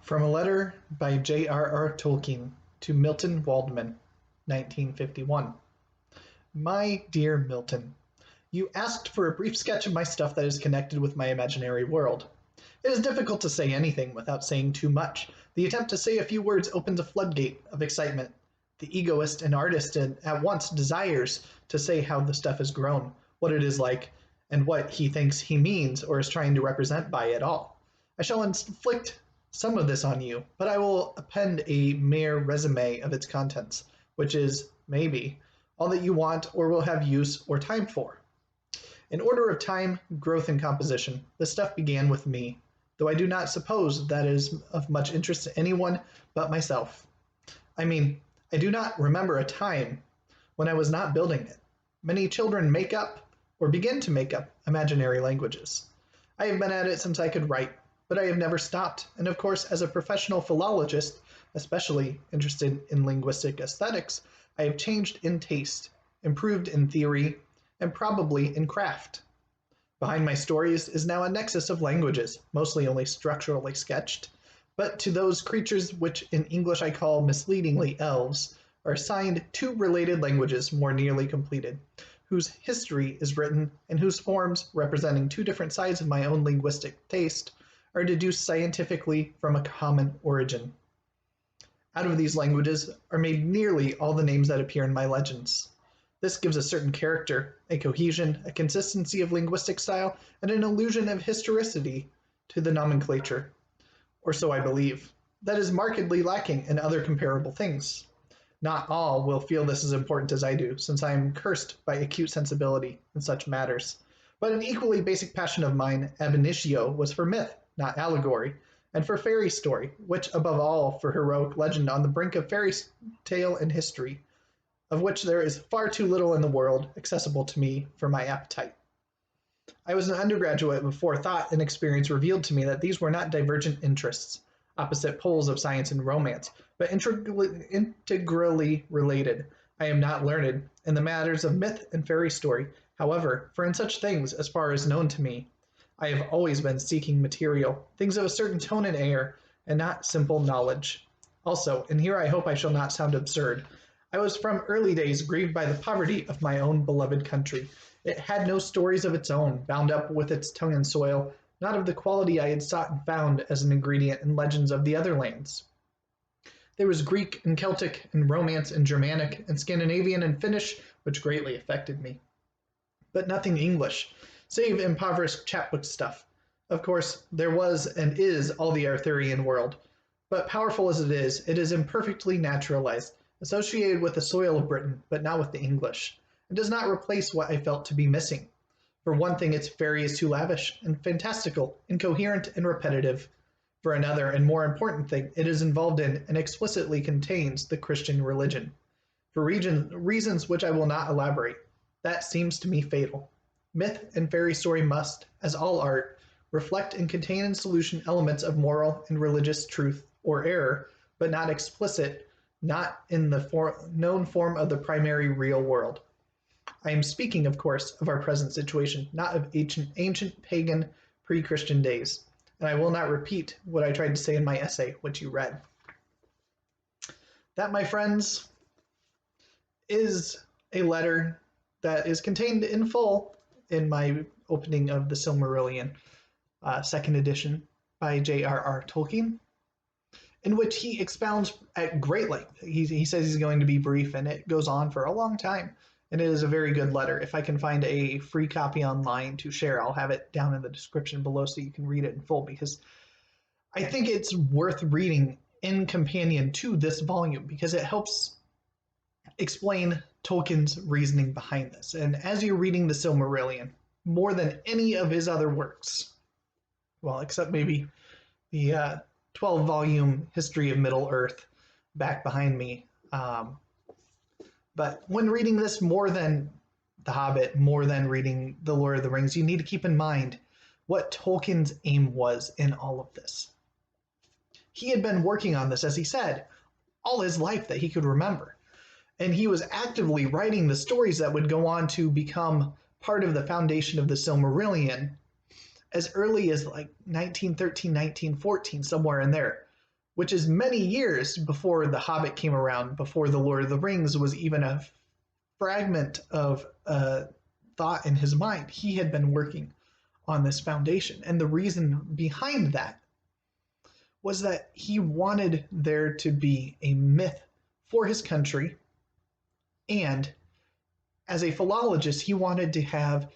From a letter by J.R.R. Tolkien to Milton Waldman, 1951. My dear Milton, you asked for a brief sketch of my stuff that is connected with my imaginary world. It is difficult to say anything without saying too much. The attempt to say a few words opens a floodgate of excitement. The egoist and artist at once desires to say how the stuff has grown, what it is like, and what he thinks he means or is trying to represent by it all. I shall inflict some of this on you, but I will append a mere resume of its contents, which is, maybe, all that you want or will have use or time for. In order of time, growth, and composition, the stuff began with me, though I do not suppose that is of much interest to anyone but myself. I mean, I do not remember a time when I was not building it. Many children make up, or begin to make up, imaginary languages. I have been at it since I could write, but I have never stopped, and of course, as a professional philologist, especially interested in linguistic aesthetics, I have changed in taste, improved in theory, and probably in craft. Behind my stories is now a nexus of languages, mostly only structurally sketched, but to those creatures which in English I call misleadingly elves, are assigned two related languages more nearly completed, whose history is written and whose forms, representing two different sides of my own linguistic taste, are deduced scientifically from a common origin. Out of these languages are made nearly all the names that appear in my legends. This gives a certain character, a cohesion, a consistency of linguistic style, and an illusion of historicity to the nomenclature, or so I believe, that is markedly lacking in other comparable things. Not all will feel this as important as I do, since I am cursed by acute sensibility in such matters. But an equally basic passion of mine, ab initio, was for myth, not allegory, and for fairy story, which above all for heroic legend on the brink of fairy tale and history, of which there is far too little in the world accessible to me for my appetite. I was an undergraduate before thought and experience revealed to me that these were not divergent interests, opposite poles of science and romance, but integrally related. I am not learned in the matters of myth and fairy story, however, for in such things, as far as known to me, I have always been seeking material, things of a certain tone and air, and not simple knowledge. Also, and here I hope I shall not sound absurd, I was from early days grieved by the poverty of my own beloved country. It had no stories of its own, bound up with its tongue and soil, not of the quality I had sought and found as an ingredient in legends of the other lands. There was Greek and Celtic and Romance and Germanic and Scandinavian and Finnish, which greatly affected me. But nothing English, save impoverished chapbook stuff. Of course, there was and is all the Arthurian world, but powerful as it is imperfectly naturalized, associated with the soil of Britain, but not with the English, and does not replace what I felt to be missing. For one thing, its fairy is too lavish and fantastical, incoherent and repetitive. For another and more important thing, it is involved in and explicitly contains the Christian religion. For reasons which I will not elaborate, that seems to me fatal. Myth and fairy story must, as all art, reflect and contain in solution elements of moral and religious truth or error, but not explicit, not in the known form of the primary real world. I am speaking, of course, of our present situation, not of ancient pagan pre-Christian days, and I will not repeat what I tried to say in my essay, which you read. That, my friends, is a letter that is contained in full in my opening of the Silmarillion, second edition by J.R.R. Tolkien, in which he expounds at great length. He says he's going to be brief, and it goes on for a long time, and it is a very good letter. If I can find a free copy online to share, I'll have it down in the description below so you can read it in full, because I think it's worth reading in companion to this volume, because it helps explain Tolkien's reasoning behind this. And as you're reading the Silmarillion, more than any of his other works, well, except maybe the 12-volume History of Middle-earth back behind me, but when reading this, more than The Hobbit, more than reading The Lord of the Rings, you need to keep in mind what Tolkien's aim was in all of this. He had been working on this, as he said, all his life that he could remember. And he was actively writing the stories that would go on to become part of the foundation of the Silmarillion as early as like 1913, 1914, somewhere in there. which is many years before The Hobbit came around, before The Lord of the Rings was even a fragment of thought in his mind. He had been working on this foundation. And the reason behind that was that he wanted there to be a myth for his country. And as a philologist, he wanted to have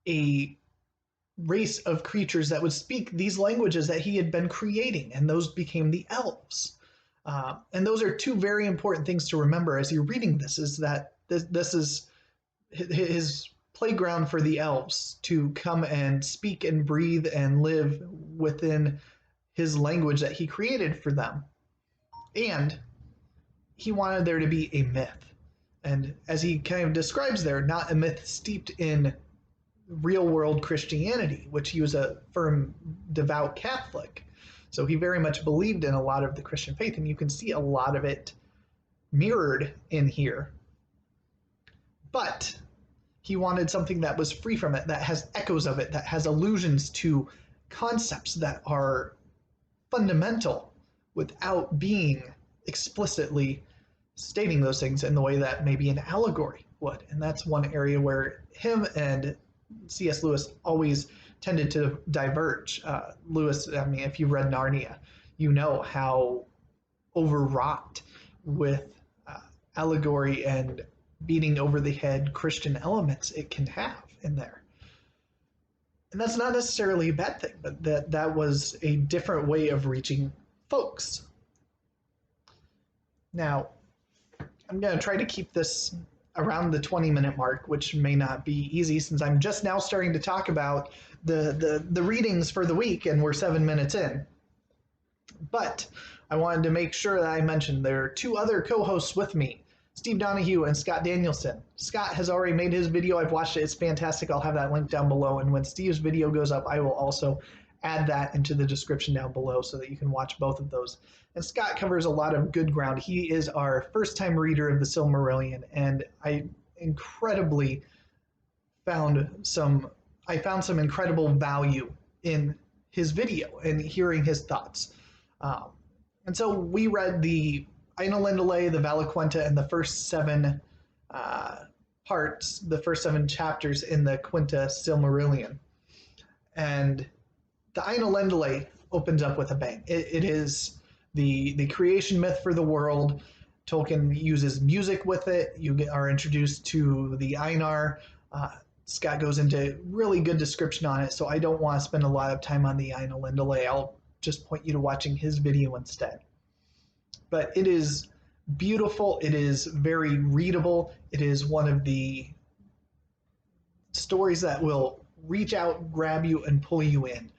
a race of creatures that would speak these languages that he had been creating, and those became the elves. And those are two very important things to remember as you're reading this, is that this is his playground for the elves to come and speak and breathe and live within his language that he created for them. And he wanted there to be a myth. And as he kind of describes there, not a myth steeped in real world Christianity, which he was a firm devout Catholic. So he very much believed in a lot of the Christian faith, and you can see a lot of it mirrored in here. But he wanted something that was free from it, that has echoes of it, that has allusions to concepts that are fundamental without being explicitly stating those things in the way that maybe an allegory would. And that's one area where him and C.S. Lewis always tended to diverge. Lewis, I mean, if you've read Narnia, you know how overwrought with allegory and beating over the head Christian elements it can have in there. And that's not necessarily a bad thing, but that was a different way of reaching folks. Now, I'm going to try to keep this around the 20-minute mark, which may not be easy since I'm just now starting to talk about the readings for the week, and we're 7 minutes in. But I wanted to make sure that I mentioned there are two other co-hosts with me, Steve Donahue and Scott Danielson. Scott has already made his video. I've watched it. It's fantastic. I'll have that link down below. And when Steve's video goes up, I will also add that into the description down below so that you can watch both of those. And Scott covers a lot of good ground. He is our first-time reader of the Silmarillion, and I found some incredible value in his video and hearing his thoughts. And so we read the Ainulindale, the Valaquenta, and the first 7 parts, the first 7 chapters in the Quinta Silmarillion. And the Ainulindale opens up with a bang. It is the creation myth for the world. Tolkien uses music with it. You are introduced to the Einar. Scott goes into really good description on it, so I don't want to spend a lot of time on the Ainulindale. I'll just point you to watching his video instead. But it is beautiful. It is very readable. It is one of the stories that will reach out, grab you, and pull you in.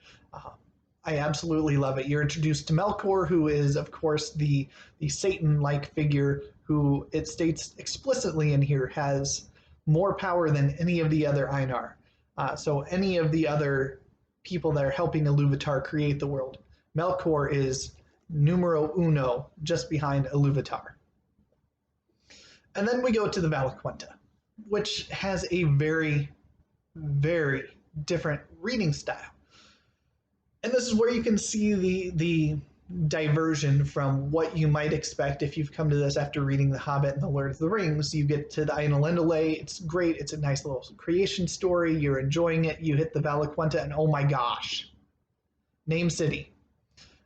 I absolutely love it. You're introduced to Melkor, who is, of course, the Satan-like figure who, it states explicitly in here, has more power than any of the other Einar. So any of the other people that are helping Iluvatar create the world, Melkor is numero uno, just behind Iluvatar. And then we go to the Valaquenta, which has a very, very different reading style. And this is where you can see the diversion from what you might expect if you've come to this after reading The Hobbit and The Lord of the Rings. You get to the Ainulindale, it's great, it's a nice little creation story, you're enjoying it, you hit the Valaquenta, and oh my gosh, name city.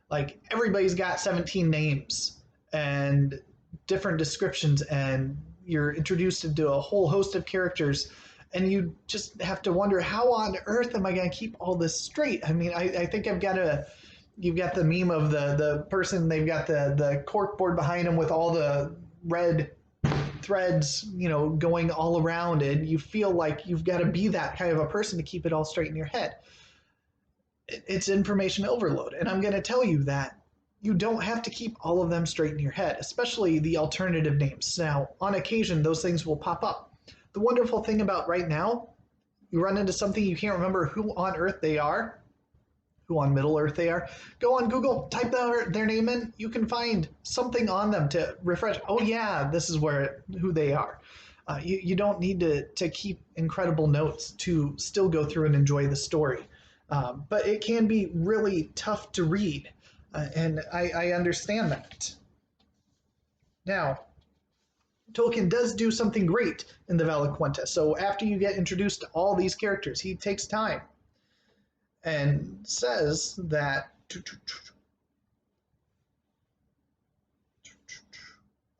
Like, everybody's got 17 names and different descriptions, and you're introduced into a whole host of characters, and you just have to wonder, how on earth am I going to keep all this straight? I mean, I think you've got the meme of the person, they've got the cork board behind them with all the red threads, going all around, and you feel like you've got to be that kind of a person to keep it all straight in your head. It's information overload, and I'm going to tell you that you don't have to keep all of them straight in your head, especially the alternative names. Now, on occasion, those things will pop up. The wonderful thing about right now, you run into something you can't remember who on earth they are, who on Middle Earth they are. Go on Google, type their name in, you can find something on them to refresh. Oh yeah, this is who they are. You don't need to keep incredible notes to still go through and enjoy the story. But it can be really tough to read. And I understand that. Now, Tolkien does do something great in the Valaquenta. So after you get introduced to all these characters, he takes time and says that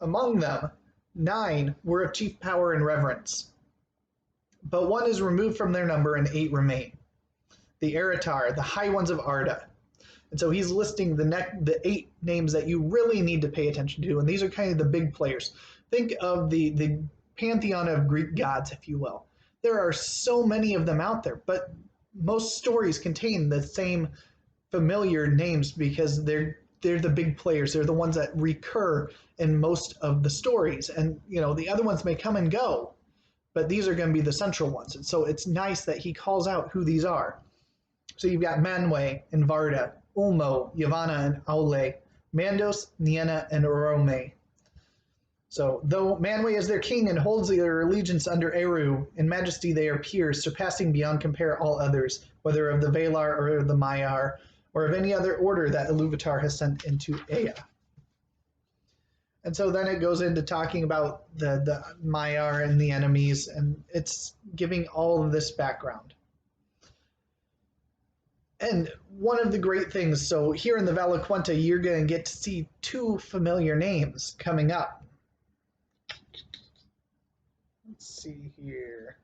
among them, 9 were of chief power and reverence, but 1 is removed from their number and 8 remain. The Eritar, the High Ones of Arda. And so he's listing the 8 names that you really need to pay attention to, and these are kind of the big players. Think of the pantheon of Greek gods, if you will. There are so many of them out there, but most stories contain the same familiar names because they're the big players. They're the ones that recur in most of the stories, and the other ones may come and go, but these are going to be the central ones. And so it's nice that he calls out who these are. So you've got Manwë and Varda, Ulmo, Yavanna and Aule, Mandos, Nienna, and Orome. So, though Manwë is their king and holds their allegiance under Eru, in majesty they are peers, surpassing beyond compare all others, whether of the Valar or the Maiar, or of any other order that Iluvatar has sent into Ea. And so then it goes into talking about the Maiar and the enemies, and it's giving all of this background. And one of the great things, so here in the Valaquenta, you're going to get to see 2 familiar names coming up. Let's see here.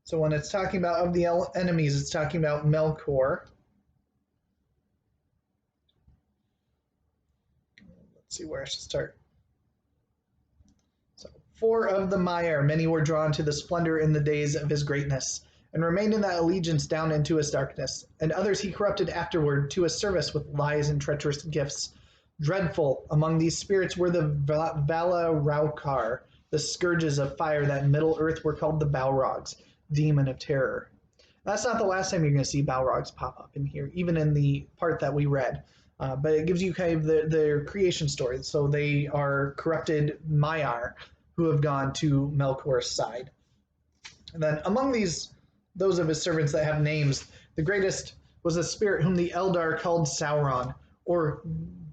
So when it's talking about of the enemies, it's talking about Melkor. Let's see where I should start. So 4 of the Maiar, many were drawn to the splendor in the days of his greatness, and remained in that allegiance down into his darkness, and others he corrupted afterward to his service with lies and treacherous gifts. Dreadful among these spirits were the Valaraukar, the scourges of fire that in Middle-earth were called the Balrogs, demon of terror. That's not the last time you're going to see Balrogs pop up in here, even in the part that we read. But it gives you kind of their creation story. So they are corrupted Maiar who have gone to Melkor's side. And then among those of his servants that have names, the greatest was a spirit whom the Eldar called Sauron, or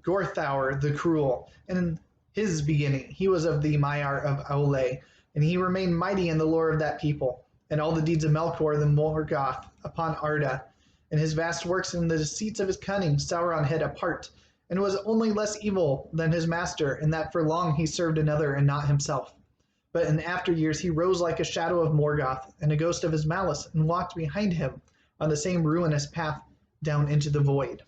Gorthaur the Cruel. And in his beginning, he was of the Maiar of Aule, and he remained mighty in the lore of that people, and all the deeds of Melkor the Morgoth upon Arda. And his vast works and the deceits of his cunning Sauron hid apart, and was only less evil than his master, in that for long he served another and not himself. But in after years he rose like a shadow of Morgoth, and a ghost of his malice, and walked behind him on the same ruinous path down into the void.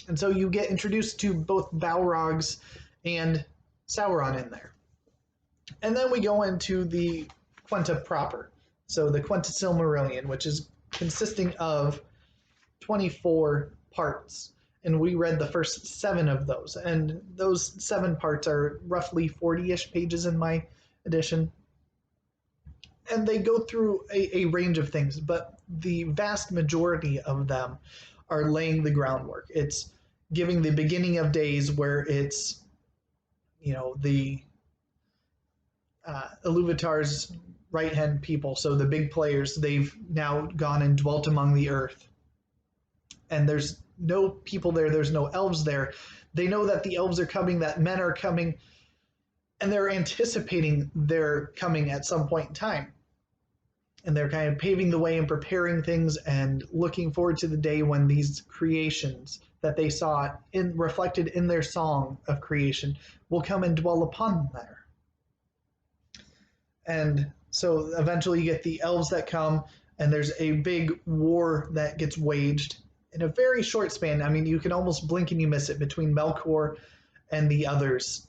And so you get introduced to both Balrogs and Sauron in there. And then we go into the Quenta proper. So the Quenta Silmarillion, which is consisting of 24 parts. And we read the first 7 of those. And those 7 parts are roughly 40-ish pages in my edition. And they go through a range of things, but the vast majority of them are laying the groundwork. It's giving the beginning of days where it's, the Iluvatar's right-hand people, so the big players, they've now gone and dwelt among the earth. And there's no people there, there's no elves there. They know that the elves are coming, that men are coming, and they're anticipating their coming at some point in time. And they're kind of paving the way and preparing things and looking forward to the day when these creations that they saw reflected in their song of creation will come and dwell upon them there. And so eventually you get the elves that come, and there's a big war that gets waged in a very short span. I mean, you can almost blink and you miss it, between Melkor and the others.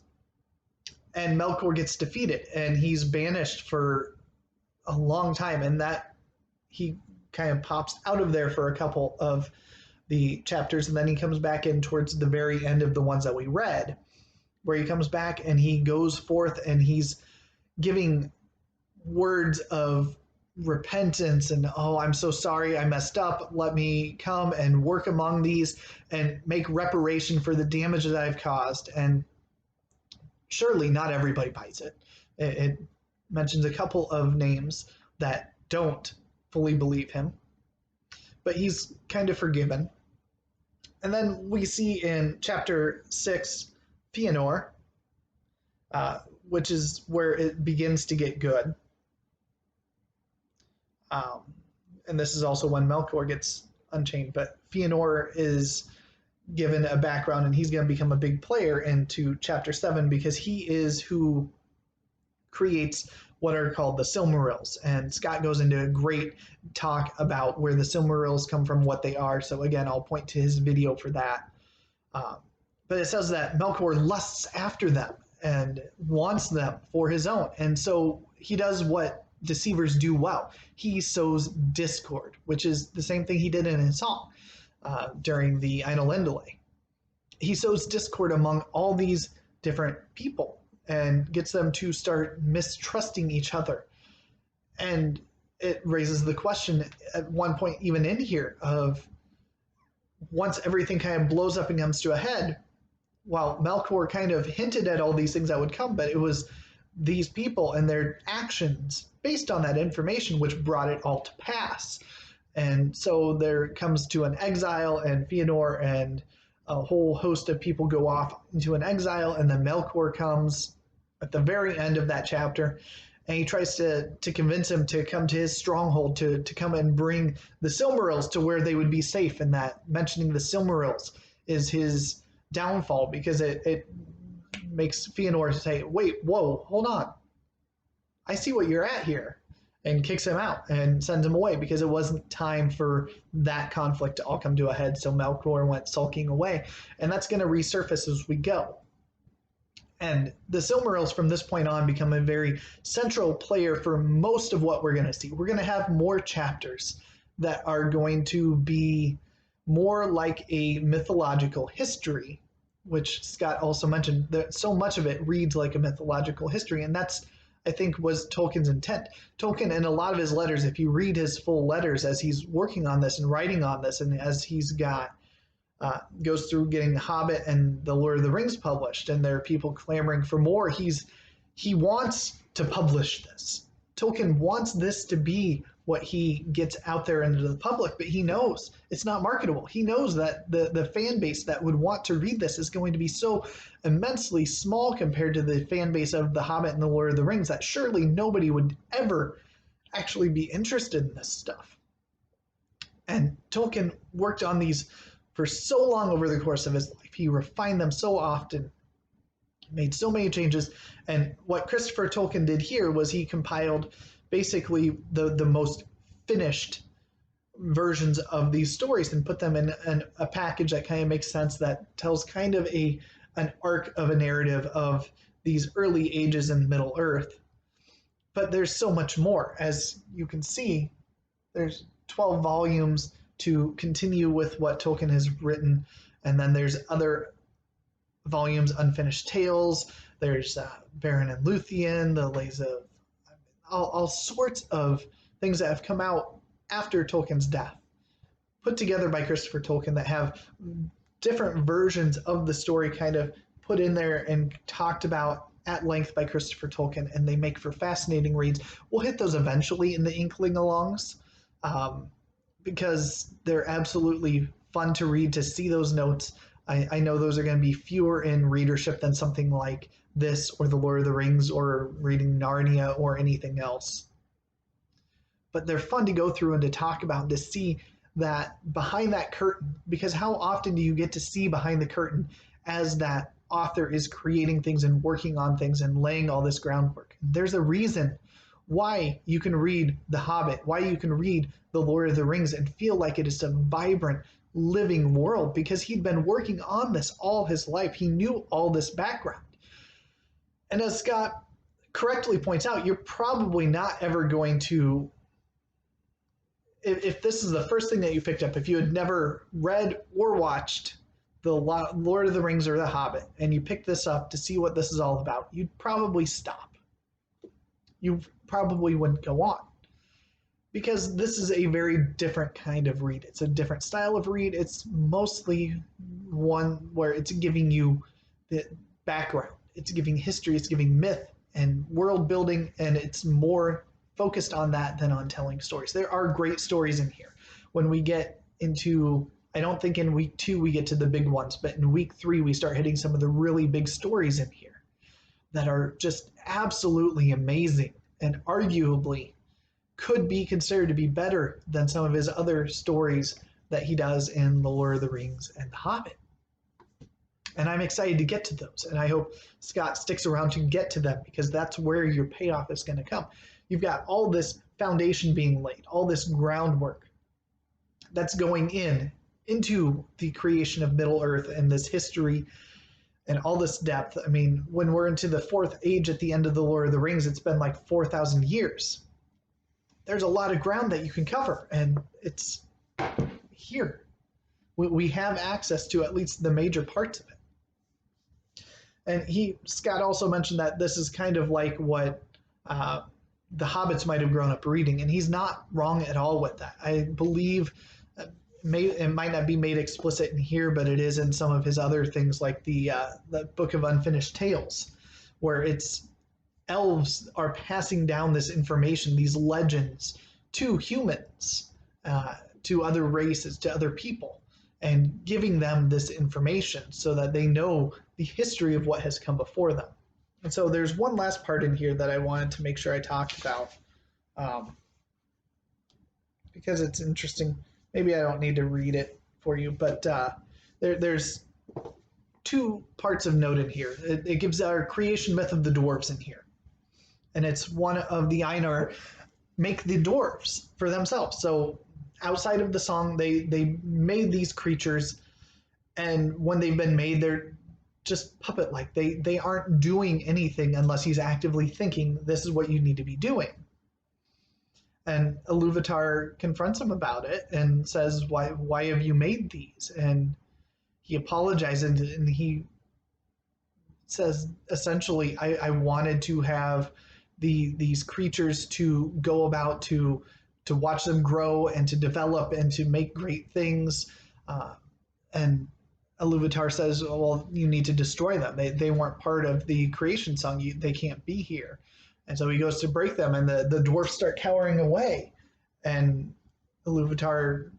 And Melkor gets defeated, and he's banished for a long time, and that he kind of pops out of there for a couple of the chapters, and then he comes back in towards the very end of the ones that we read, where he comes back and he goes forth and he's giving words of repentance and, oh, I'm so sorry, I messed up, let me come and work among these and make reparation for the damage that I've caused. And surely not everybody buys it. It mentions a couple of names that don't fully believe him, but he's kind of forgiven. And then we see in chapter 6, Fëanor, which is where it begins to get good. And this is also when Melkor gets unchained, but Fëanor is given a background and he's going to become a big player into chapter 7 because he is who creates what are called the Silmarils. And Scott goes into a great talk about where the Silmarils come from, what they are. So again, I'll point to his video for that. But it says that Melkor lusts after them and wants them for his own. And so he does what deceivers do well. He sows discord, which is the same thing he did in his song during the Ainulindale. He sows discord among all these different people and gets them to start mistrusting each other. And it raises the question at one point, even in here, of once everything kind of blows up and comes to a head, well, Melkor kind of hinted at all these things that would come, but it was these people and their actions based on that information which brought it all to pass. And so there comes to an exile, and Fëanor and a whole host of people go off into an exile, and then Melkor comes at the very end of that chapter, and he tries to convince him to come to his stronghold, to come and bring the Silmarils to where they would be safe, and that mentioning the Silmarils is his downfall, because it makes Fëanor say, wait, whoa, hold on. I see what you're at here, and kicks him out and sends him away because it wasn't time for that conflict to all come to a head. So Melkor went sulking away, and that's going to resurface as we go. And the Silmarils from this point on become a very central player for most of what we're going to see. We're going to have more chapters that are going to be more like a mythological history, which Scott also mentioned, that so much of it reads like a mythological history, and that's, I think, was Tolkien's intent. Tolkien, in a lot of his letters, if you read his full letters as he's working on this and writing on this, and as he's got goes through getting Hobbit and The Lord of the Rings published, and there are people clamoring for more, he wants to publish this. Tolkien wants this to be what he gets out there into the public, but he knows it's not marketable. He knows that the fan base that would want to read this is going to be so immensely small compared to the fan base of The Hobbit and The Lord of the Rings that surely nobody would ever actually be interested in this stuff. And Tolkien worked on these for so long over the course of his life. He refined them so often, made so many changes. And what Christopher Tolkien did here was he compiled basically the most finished versions of these stories and put them in a package that kind of makes sense, that tells kind of an arc of a narrative of these early ages in Middle Earth. But there's so much more. As you can see, there's 12 volumes to continue with what Tolkien has written, and then there's other volumes, Unfinished Tales, there's Beren and Luthien, the Lays of all sorts of things that have come out after Tolkien's death, put together by Christopher Tolkien, that have different versions of the story kind of put in there and talked about at length by Christopher Tolkien, and they make for fascinating reads. We'll hit those eventually in the Inkling Alongs, because they're absolutely fun to read, to see those notes. I know those are going to be fewer in readership than something like this or The Lord of the Rings or reading Narnia or anything else. But they're fun to go through and to talk about and to see that behind that curtain, because how often do you get to see behind the curtain as that author is creating things and working on things and laying all this groundwork? There's a reason why you can read The Hobbit, why you can read The Lord of the Rings and feel like it is a vibrant, living world, because he'd been working on this all his life. He knew all this background. And as Scott correctly points out, you're probably not ever going to, if this is the first thing that you picked up, if you had never read or watched The Lord of the Rings or The Hobbit, and you picked this up to see what this is all about, you'd probably stop. You probably wouldn't go on, because this is a very different kind of read. It's a different style of read. It's mostly one where it's giving you the background. It's giving history. It's giving myth and world building, and it's more focused on that than on telling stories. There are great stories in here. When we get into I don't think in week 2 we get to the big ones, but in week 3 we start hitting some of the really big stories in here that are just absolutely amazing and arguably could be considered to be better than some of his other stories that he does in The Lord of the Rings and The Hobbit. And I'm excited to get to those. And I hope Scott sticks around to get to them, because that's where your payoff is going to come. You've got all this foundation being laid, all this groundwork that's going into the creation of Middle Earth and this history and all this depth. I mean, when we're into the 4th age at the end of The Lord of the Rings, it's been like 4,000 years. There's a lot of ground that you can cover, and it's here. We have access to at least the major parts of it. And Scott also mentioned that this is kind of like what the hobbits might have grown up reading, and he's not wrong at all with that. I believe it might not be made explicit in here, but it is in some of his other things, like the Book of Unfinished Tales, where it's elves are passing down this information, these legends, to humans, to other races, to other people, and giving them this information so that they know the history of what has come before them. And so there's one last part in here that I wanted to make sure I talked about, because it's interesting. Maybe I don't need to read it for you, but there's 2 parts of note in here. It gives our creation myth of the dwarves in here. And it's one of the Ainur make the dwarves for themselves. So outside of the song, they made these creatures, and when they've been made, they're just puppet-like. They aren't doing anything unless he's actively thinking, this is what you need to be doing. And Iluvatar confronts him about it and says, why have you made these? And he apologizes, and he says, essentially, I wanted to have these creatures to go about to watch them grow and to develop and to make great things. And Iluvatar says, well, you need to destroy them. They weren't part of the creation song. They can't be here. And so he goes to break them, and the dwarfs start cowering away. And Iluvatar,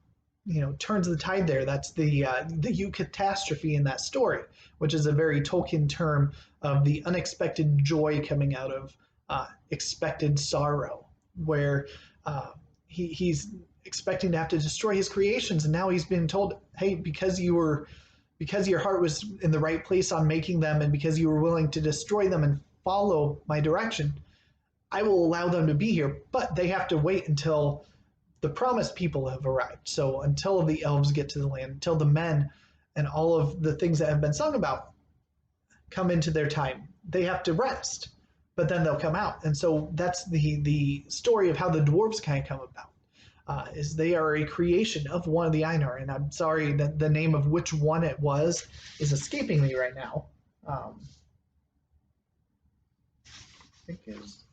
turns the tide there. That's the eucatastrophe in that story, which is a very Tolkien term of the unexpected joy coming out of expected sorrow, where he's expecting to have to destroy his creations, and now he's been told, hey, because your heart was in the right place on making them, and because you were willing to destroy them and follow my direction, I will allow them to be here, but they have to wait until the promised people have arrived. So until the elves get to the land, until the men and all of the things that have been sung about come into their time, they have to rest, but then they'll come out. And so that's the story of how the dwarves kind of come about, is they are a creation of one of the Ainur. And I'm sorry that the name of which one it was is escaping me right now. I think it was,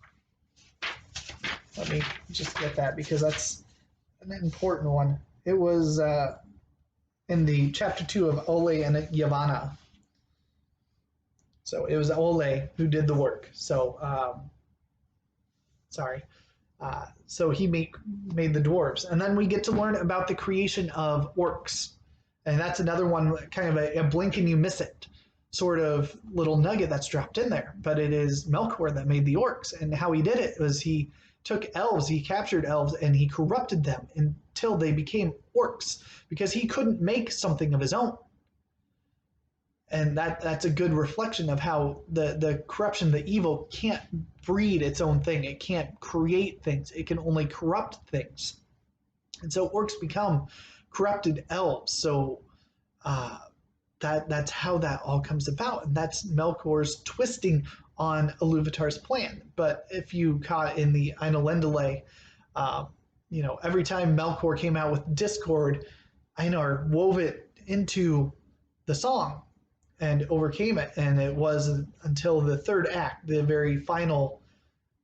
let me just get that, because that's an important one. It was in the chapter 2 of Ole and Yavanna. So it was Ole who did the work. So, so he made the dwarves. And then we get to learn about the creation of orcs. And that's another one, kind of a blink and you miss it sort of little nugget that's dropped in there. But it is Melkor that made the orcs. And how he did it was he took elves, he captured elves, and he corrupted them until they became orcs, because he couldn't make something of his own. And that's a good reflection of how the corruption, the evil, can't breed its own thing. It can't create things. It can only corrupt things. And so orcs become corrupted elves. So that's how that all comes about. And that's Melkor's twisting on Iluvatar's plan. But if you caught in the Ainulindale, every time Melkor came out with discord, Einar wove it into the song and overcame it. And it was until the 3rd act, the very final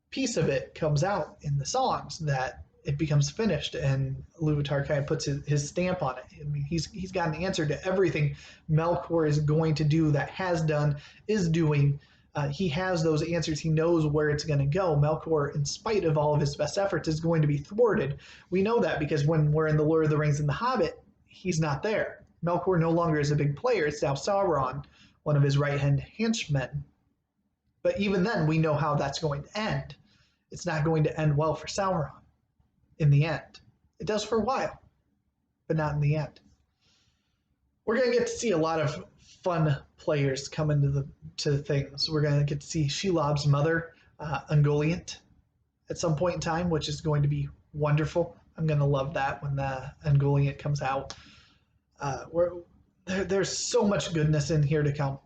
piece of it comes out in the songs, that it becomes finished, and Iluvatar kind of puts his stamp on it. I mean, he's got an answer to everything Melkor is going to do, that has done, is doing. He has those answers. He knows where it's going to go. Melkor, in spite of all of his best efforts, is going to be thwarted. We know that because when we're in The Lord of the Rings and The Hobbit, he's not there. Melkor no longer is a big player. It's now Sauron, one of his right-hand henchmen. But even then, we know how that's going to end. It's not going to end well for Sauron in the end. It does for a while, but not in the end. We're going to get to see a lot of fun players come into the things. We're going to get to see Shelob's mother, Ungoliant, at some point in time, which is going to be wonderful. I'm going to love that when the Ungoliant comes out. There's so much goodness in here to come.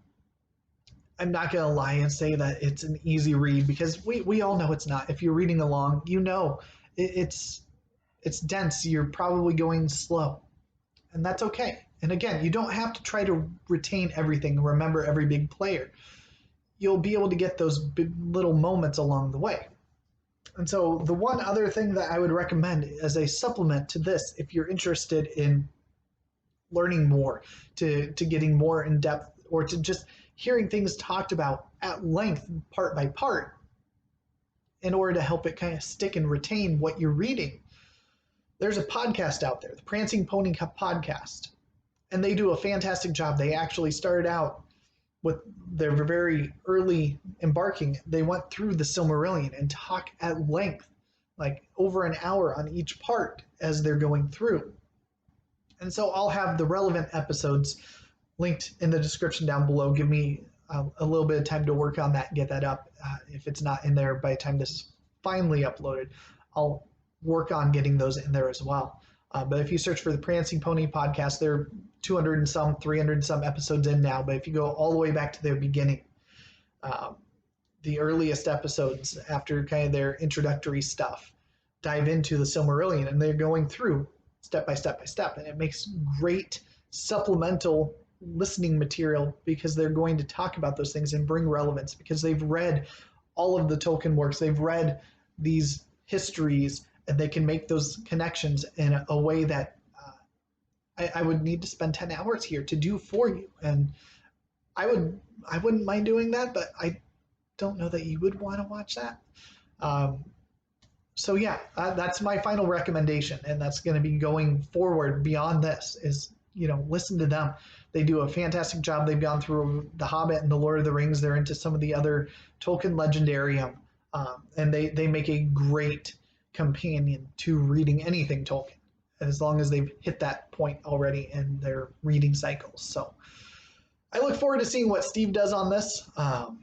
I'm not going to lie and say that it's an easy read, because we all know it's not. If you're reading along, you know it's dense. You're probably going slow, and that's okay. And again, you don't have to try to retain everything and remember every big player. You'll be able to get those big little moments along the way. And so the one other thing that I would recommend as a supplement to this, if you're interested in learning more, to getting more in depth, or to just hearing things talked about at length, part by part, in order to help it kind of stick and retain what you're reading, there's a podcast out there, the Prancing Pony Podcast, and they do a fantastic job. They actually started out with their very early embarking. They went through the Silmarillion and talk at length, like over an hour on each part as they're going through. And so I'll have the relevant episodes linked in the description down below. Give me a little bit of time to work on that and get that up. If it's not in there by the time this is finally uploaded, I'll work on getting those in there as well. But if you search for the Prancing Pony Podcast, they're 200 and some, 300 and some episodes in now. But if you go all the way back to their beginning, the earliest episodes after kind of their introductory stuff, dive into the Silmarillion, and they're going through step by step by step. And it makes great supplemental listening material, because they're going to talk about those things and bring relevance, because they've read all of the Tolkien works. They've read these histories, and they can make those connections in a way that I would need to spend 10 hours here to do for you. And I wouldn't mind doing that, but I don't know that you would want to watch that. So yeah, that's my final recommendation. And that's going to be going forward beyond this is, listen to them. They do a fantastic job. They've gone through The Hobbit and The Lord of the Rings. They're into some of the other Tolkien legendarium. And they make a great companion to reading anything Tolkien, as long as they've hit that point already in their reading cycles. So I look forward to seeing what Steve does on this. I'm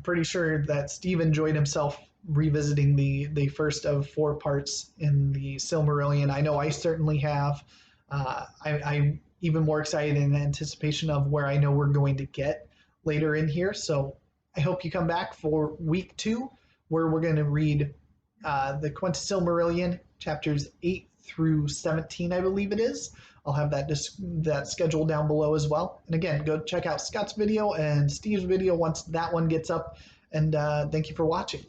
pretty sure that Steve enjoyed himself revisiting the first of 4 parts in the Silmarillion. I know I certainly have. I'm even more excited in anticipation of where I know we're going to get later in here. So I hope you come back for week 2, where we're going to read the Quenta Silmarillion, chapters 8 through 17, I believe it is. I'll have that schedule down below as well. And again, go check out Scott's video and Steve's video once that one gets up. And thank you for watching.